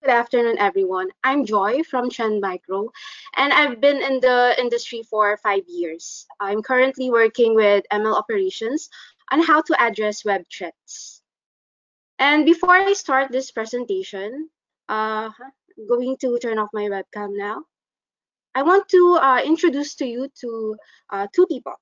Good afternoon, everyone. I'm Joy from Trend Micro, and I've been in the industry for 5 years. I'm currently working with ML operations on how to address web threats. And before I start this presentation, I'm going to turn off my webcam now. I want to introduce to you to two people.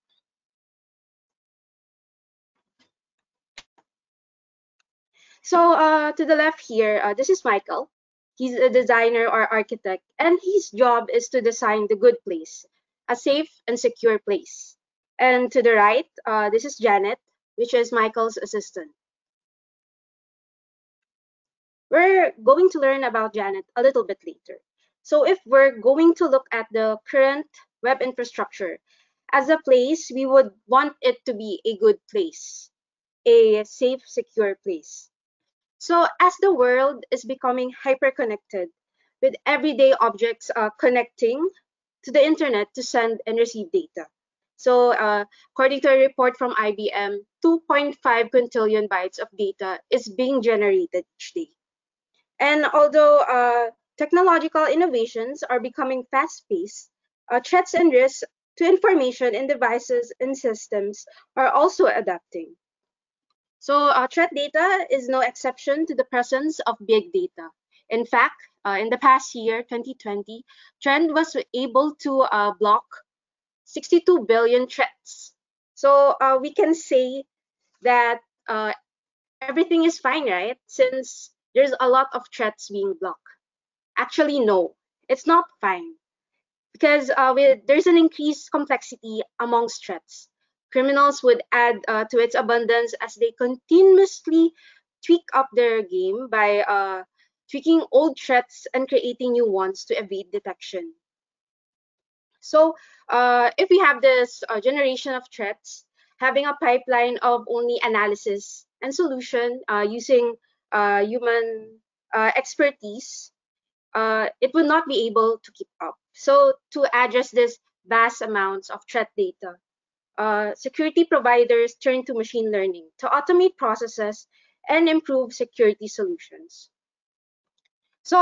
So to the left here, this is Michael. He's a designer or architect, and his job is to design the good place, a safe and secure place. And to the right, this is Janet, which is Michael's assistant. We're going to learn about Janet a little bit later. So if we're going to look at the current web infrastructure as a place, we would want it to be a good place, a safe, secure place. So as the world is becoming hyper-connected, with everyday objects connecting to the internet to send and receive data. So according to a report from IBM, 2.5 quintillion bytes of data is being generated each day. And although technological innovations are becoming fast-paced, threats and risks to information in devices and systems are also adapting. So threat data is no exception to the presence of big data. In fact, in the past year, 2020, Trend was able to block 62 billion threats. So we can say that everything is fine, right? Since there's a lot of threats being blocked. Actually, no, it's not fine. Because there's an increased complexity amongst threats. Criminals would add to its abundance as they continuously tweak up their game by tweaking old threats and creating new ones to evade detection. So if we have this generation of threats, having a pipeline of only analysis and solution using human expertise, it will not be able to keep up. So to address this vast amounts of threat data, security providers turn to machine learning to automate processes and improve security solutions. So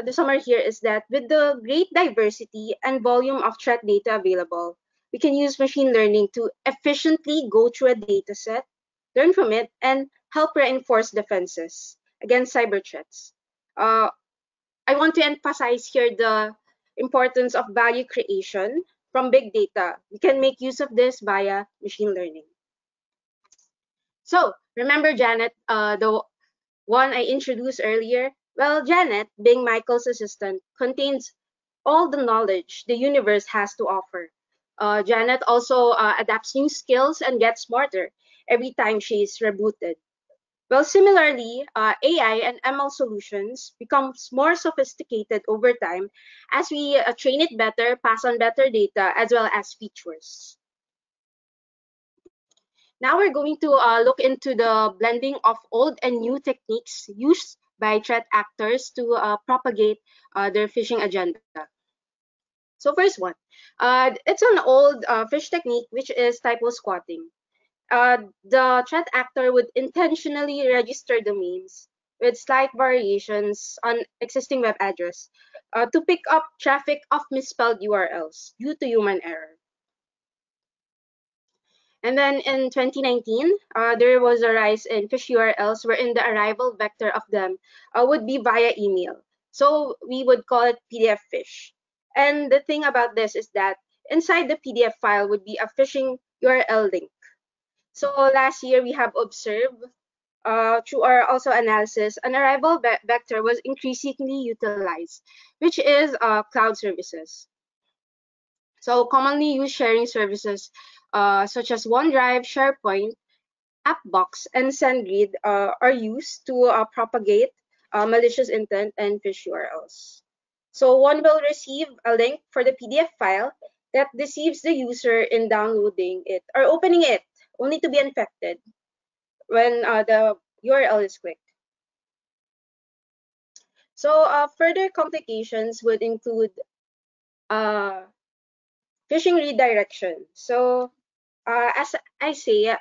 the summary here is that with the great diversity and volume of threat data available, we can use machine learning to efficiently go through a data set, learn from it, and help reinforce defenses against cyber threats. I want to emphasize here the importance of value creation from big data. We can make use of this via machine learning. So remember Janet, the one I introduced earlier? Well, Janet, being Michael's assistant, contains all the knowledge the universe has to offer. Janet also adapts new skills and gets smarter every time she is rebooted. Well, similarly, AI and ML solutions becomes more sophisticated over time as we train it better, pass on better data, as well as features. Now we're going to look into the blending of old and new techniques used by threat actors to propagate their phishing agenda. So first one, it's an old phish technique, which is typo squatting. The threat actor would intentionally register domains with slight variations on existing web address to pick up traffic of misspelled URLs due to human error. And then in 2019, there was a rise in phish URLs wherein the arrival vector of them would be via email. So we would call it PDF phish. And the thing about this is that inside the PDF file would be a phishing URL link. So last year, we have observed through our also analysis, an arrival vector was increasingly utilized, which is cloud services. So commonly used sharing services such as OneDrive, SharePoint, AppBox, and SendGrid are used to propagate malicious intent and phish URLs. So one will receive a link for the PDF file that deceives the user in downloading it or opening it, only to be infected when the URL is clicked. So further complications would include phishing redirection. So as I say,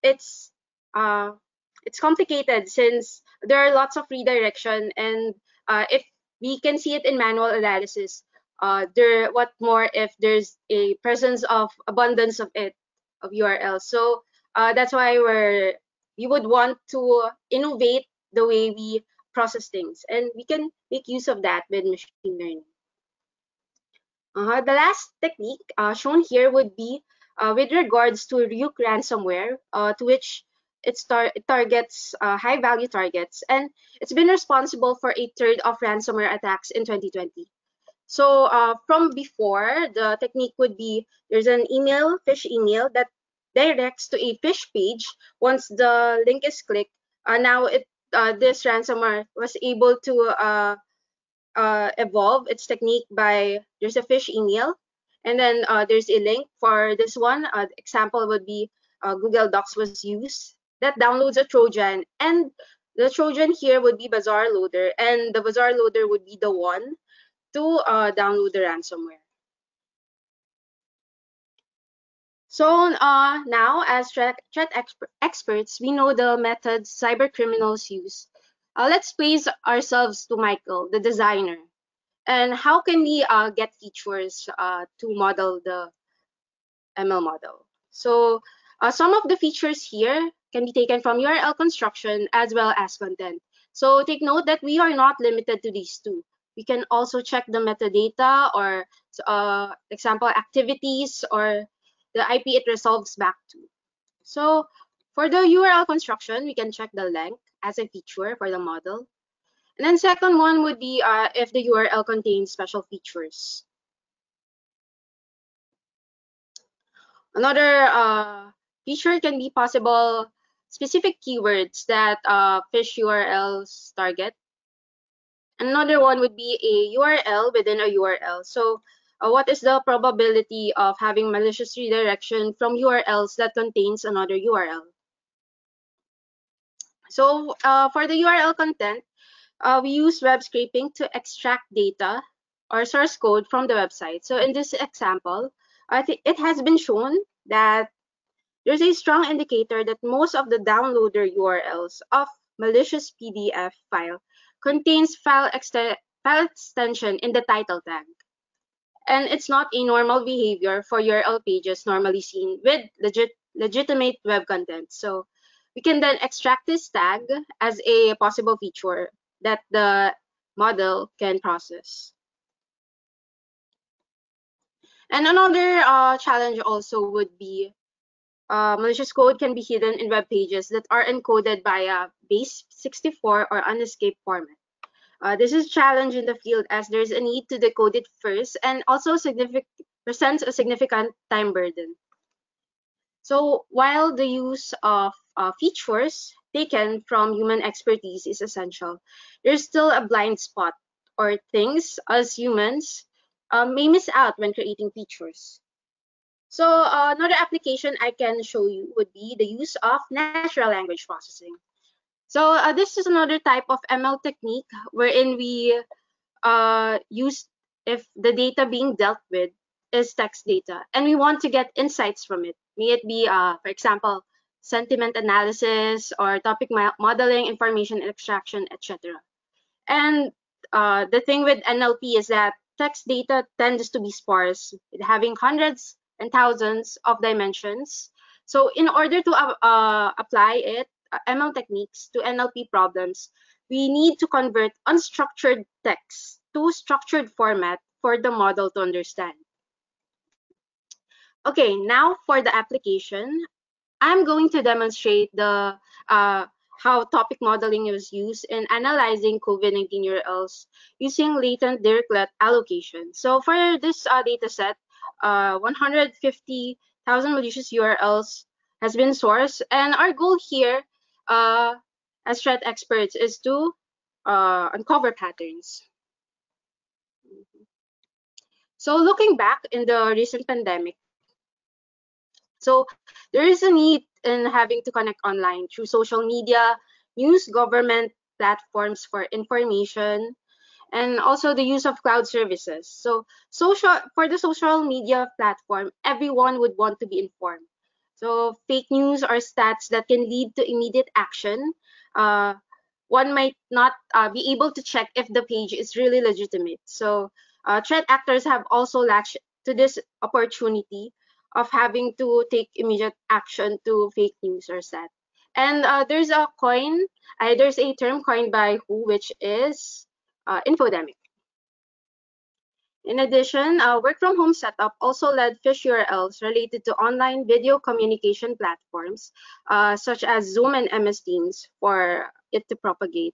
it's complicated since there are lots of redirection and if we can see it in manual analysis, what more if there's a presence of abundance of URLs. So that's why we would want to innovate the way we process things, and we can make use of that with machine learning. The last technique shown here would be with regards to Ryuk ransomware, to which it targets high-value targets, and it's been responsible for a third of ransomware attacks in 2020. So from before, the technique would be there's an Phish email that directs to a Phish page. Once the link is clicked, now this ransomware was able to evolve its technique by there's a Phish email, and then there's a link for this one. Example would be Google Docs was used that downloads a Trojan, and the Trojan here would be Bazaar Loader, and the Bazaar Loader would be the one to download the ransomware. So now, as threat experts, we know the methods cyber criminals use. Let's place ourselves to Michael, the designer. And how can we get features to model the ML model? So some of the features here can be taken from URL construction as well as content. So take note that we are not limited to these two. We can also check the metadata or example activities or the IP it resolves back to. So for the URL construction, we can check the length as a feature for the model. And then second one would be if the URL contains special features. Another feature can be possible specific keywords that Phish URLs target. Another one would be a URL within a URL. So what is the probability of having malicious redirection from URLs that contains another URL? So for the URL content, we use web scraping to extract data or source code from the website. So in this example, I think it has been shown that there's a strong indicator that most of the downloader URLs of malicious PDF file contains file extension in the title tag. And it's not a normal behavior for URL pages normally seen with legitimate web content. So we can then extract this tag as a possible feature that the model can process. And another challenge also would be malicious code can be hidden in web pages that are encoded via base64 or unescaped format. This is a challenge in the field as there's a need to decode it first and also presents a significant time burden. So while the use of features taken from human expertise is essential, there's still a blind spot or things as humans may miss out when creating features. So another application I can show you would be the use of natural language processing. So this is another type of ML technique wherein we use if the data being dealt with is text data and we want to get insights from it. May it be, for example, sentiment analysis or topic modeling, information extraction, etc. And the thing with NLP is that text data tends to be sparse, having hundreds and thousands of dimensions. So in order to apply ML techniques to NLP problems, we need to convert unstructured text to structured format for the model to understand. Okay, now for the application, I'm going to demonstrate the how topic modeling is used in analyzing COVID-19 URLs using latent Dirichlet allocation. So for this data set, 150,000 malicious URLs has been sourced, and our goal here as threat experts is to uncover patterns. So looking back in the recent pandemic, so there is a need in having to connect online through social media, news, government platforms for information, and also the use of cloud services. So for the social media platform, everyone would want to be informed. So fake news or stats that can lead to immediate action one might not be able to check if the page is really legitimate. So threat actors have also latched to this opportunity of having to take immediate action to fake news or SAT. And there's a term coined by WHO, which is infodemic. In addition, work from home setup also led Phish URLs related to online video communication platforms, such as Zoom and MS Teams, for it to propagate.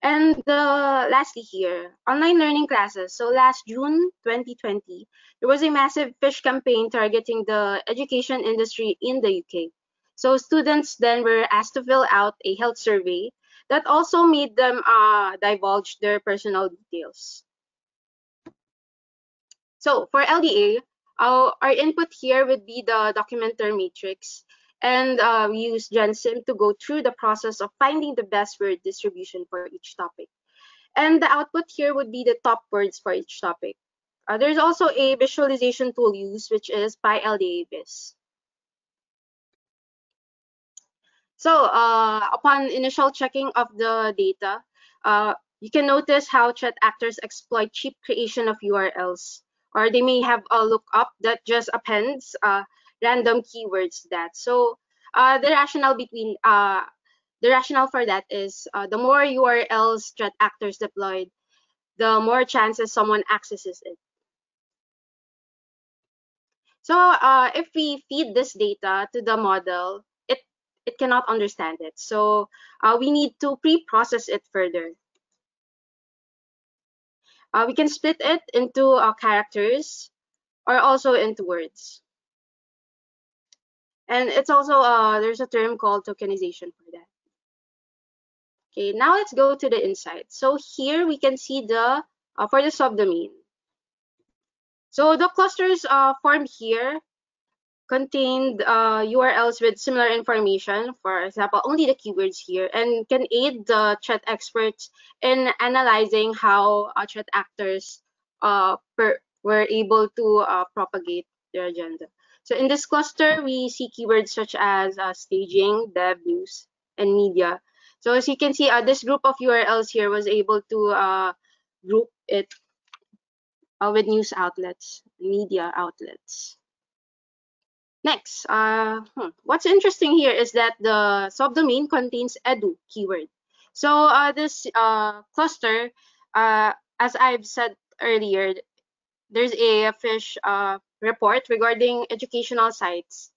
And lastly here, online learning classes. So last June 2020, there was a massive Phish campaign targeting the education industry in the UK. So students then were asked to fill out a health survey that also made them divulge their personal details. So for LDA, our input here would be the documenter matrix, and we use GenSim to go through the process of finding the best word distribution for each topic. And the output here would be the top words for each topic. There's also a visualization tool used, which is PyLDA-Vis. So upon initial checking of the data, you can notice how threat actors exploit cheap creation of URLs, or they may have a lookup that just appends random keywords to that. So the rationale for that is the more URLs threat actors deployed, the more chances someone accesses it. So if we feed this data to the model, it cannot understand it. So we need to pre-process it further. We can split it into characters or also into words. And it's also, there's a term called tokenization for that. Okay, now let's go to the insights. So here we can see the, for the subdomain. So the clusters formed here contained URLs with similar information, for example, only the keywords here, and can aid the threat experts in analyzing how threat actors were able to propagate their agenda. So in this cluster, we see keywords such as staging, dev, news, and media. So as you can see, this group of URLs here was able to group it with news outlets, media outlets. Next, what's interesting here is that the subdomain contains edu keyword. So this cluster, as I've said earlier, there's a Phish report regarding educational sites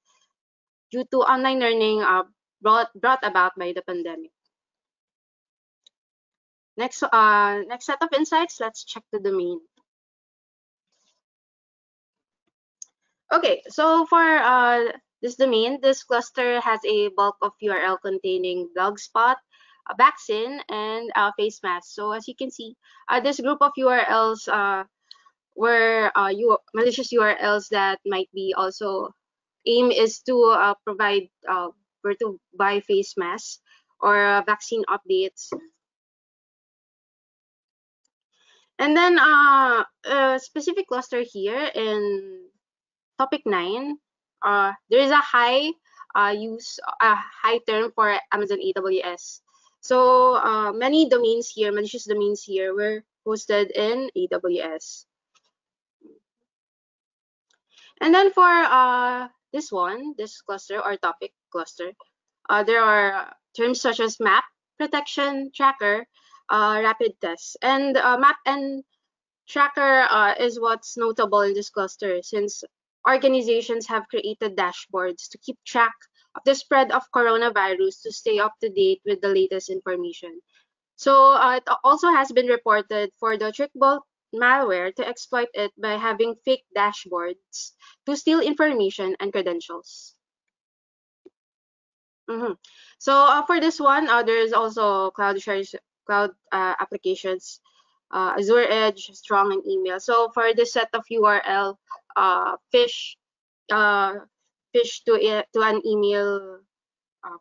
due to online learning brought about by the pandemic. Next set of insights, let's check the domain. Okay, so for this domain, this cluster has a bulk of URL containing Blogspot, Vaccine, and face mask. So as you can see, this group of URLs were malicious URLs that might be also aim is to provide where to buy face masks or vaccine updates. And then a specific cluster here in topic 9, there is a high term for Amazon AWS. So many domains here, malicious domains here, were hosted in AWS. And then for this cluster or topic cluster, there are terms such as map, protection, tracker, rapid tests, and map and tracker is what's notable in this cluster, since organizations have created dashboards to keep track of the spread of coronavirus to stay up to date with the latest information. So it also has been reported for the TrickBot malware to exploit it by having fake dashboards to steal information and credentials. So for this one, there is also cloud applications, Azure Edge, Strong, and email. So for this set of URL, Phish to an email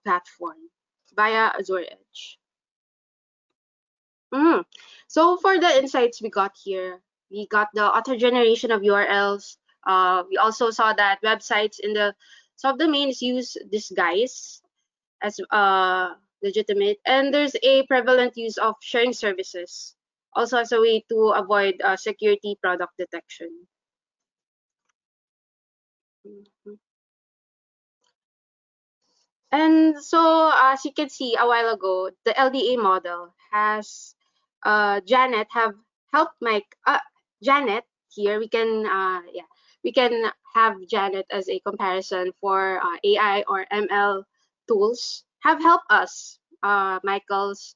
platform via Azure Edge. So for the insights we got here, we got the auto generation of URLs. We also saw that websites in the subdomains use disguise as legitimate. And there's a prevalent use of sharing services, also as a way to avoid security product detection. Mhm. And so, as you can see a while ago, the LDA model has Janet have helped Janet here. We can have Janet as a comparison for AI or ML tools have helped us, Michael's,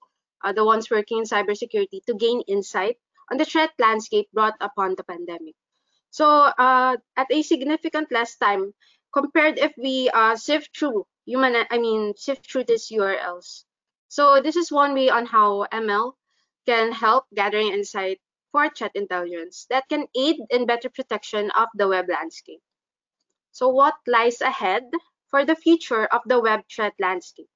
the ones working in cybersecurity, to gain insight on the threat landscape brought upon the pandemic. So at a significant less time compared if we sift through these URLs. So this is one way on how ML can help gathering insight for threat intelligence that can aid in better protection of the web landscape. So what lies ahead for the future of the web threat landscape?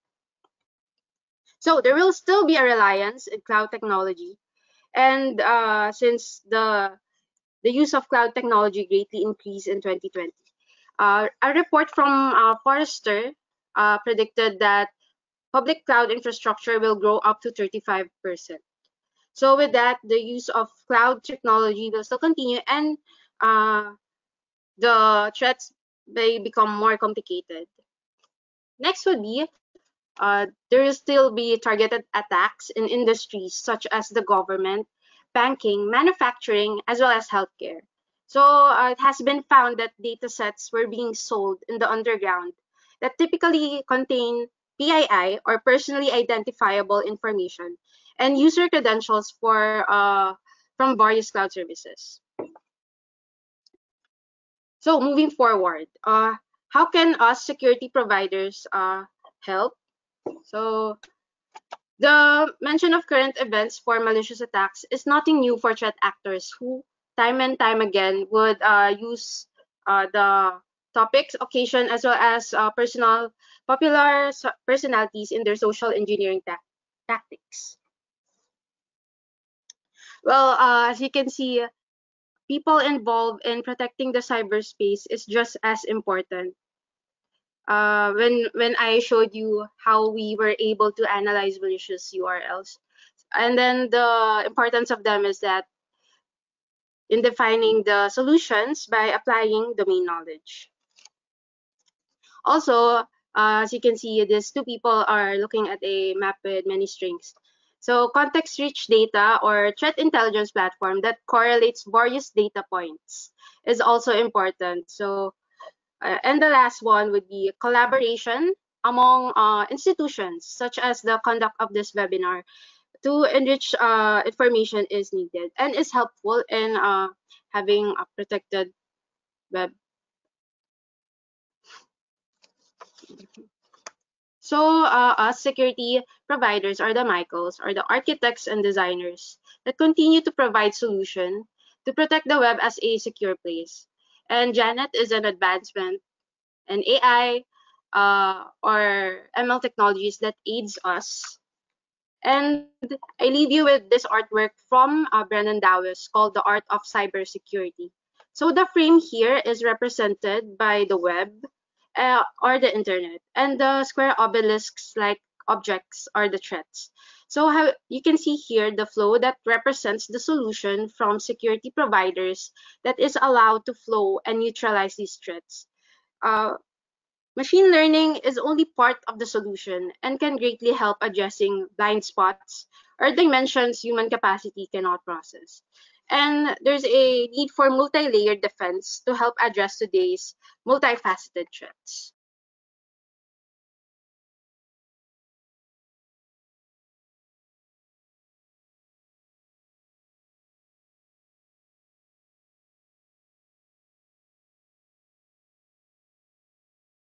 So there will still be a reliance in cloud technology, and since the use of cloud technology greatly increased in 2020. A report from Forrester predicted that public cloud infrastructure will grow up to 35%. So with that, the use of cloud technology will still continue, and uh, the threats may become more complicated. Next would be there will still be targeted attacks in industries such as the government, banking, manufacturing, as well as healthcare. So it has been found that data sets were being sold in the underground that typically contain PII or personally identifiable information and user credentials from various cloud services. So moving forward, how can us security providers help? So the mention of current events for malicious attacks is nothing new for threat actors who, time and time again, would use the topics, occasion, as well as personalities in their social engineering tactics. Well, as you can see, people involved in protecting the cyberspace is just as important. When I showed you how we were able to analyze malicious URLs, and then the importance of them is that in defining the solutions by applying domain knowledge. Also, as you can see, these two people are looking at a map with many strings. So context-rich data or threat intelligence platform that correlates various data points is also important. So, and the last one would be collaboration among institutions, such as the conduct of this webinar, to enrich information is needed and is helpful in having a protected web. So us security providers are the Michaels, or the architects and designers that continue to provide solution to protect the web as a secure place. And Janet is an advancement and AI or ML technologies that aids us. And I leave you with this artwork from Brennan Dawes called The Art of Cybersecurity. So the frame here is represented by the web or the internet, and the square obelisks like objects are the threats. So how you can see here the flow that represents the solution from security providers that is allowed to flow and neutralize these threats. Uh, Machine learning is only part of the solution and can greatly help addressing blind spots or dimensions human capacity cannot process. And there's a need for multi-layered defense to help address today's multifaceted threats.